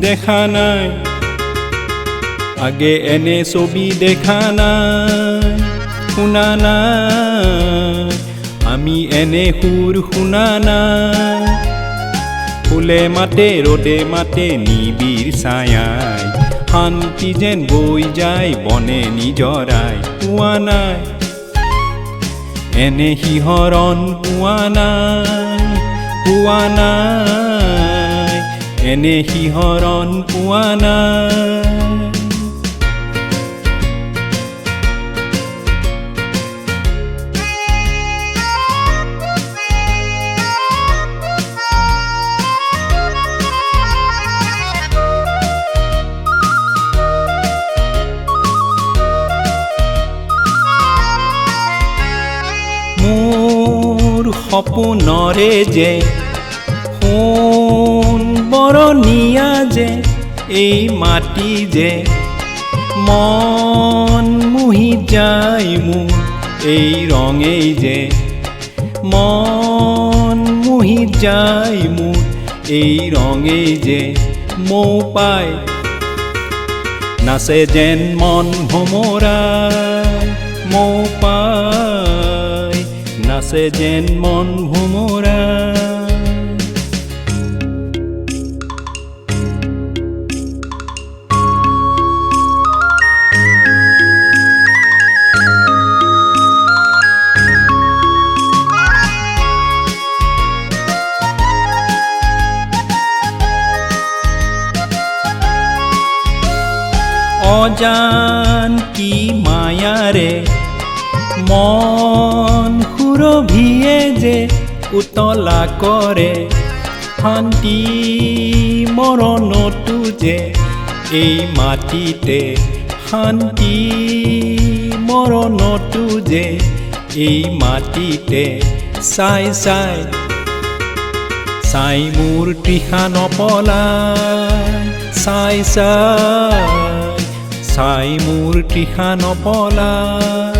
দেখা নাই আগে এনে ছবি দেখা নাই, শুনা নাই আমি এনে সুৰ শুনা নাই। ফুলে মাতে ৰ'দে মাতে নিবিৰ ছায়াই, শান্তি যেন বৈ যায় বনে নিজৰাই। পোৱা নাই এনে শিহৰণ, পোৱা নাই, পোৱা নাই এনে শিহৰণ, পোৱা নাই। মোৰ সপোনৰে যে সোণ বৰণীয়া যে এই মাটি যে, মন মুহি যায় মোৰ এই ৰঙেই যে, মন মুহি যায় মোৰ এই ৰঙেই যে। মৌ পাই নাচে যেন মন ভোমৰাই, মৌ পাই নাচে যেন মন ভোমৰাই। অজান কি মায়াৰে মন সুৰভিয়ে যে উতলা কৰে, শান্তি মৰণতো যে এই মাটিতে, শান্তি মৰণতো যে এই মাটিতে। চাই চাই চাই মোৰ তৃষা নপলায়, চাই চাই চাই মোৰ তৃষা নপলায়।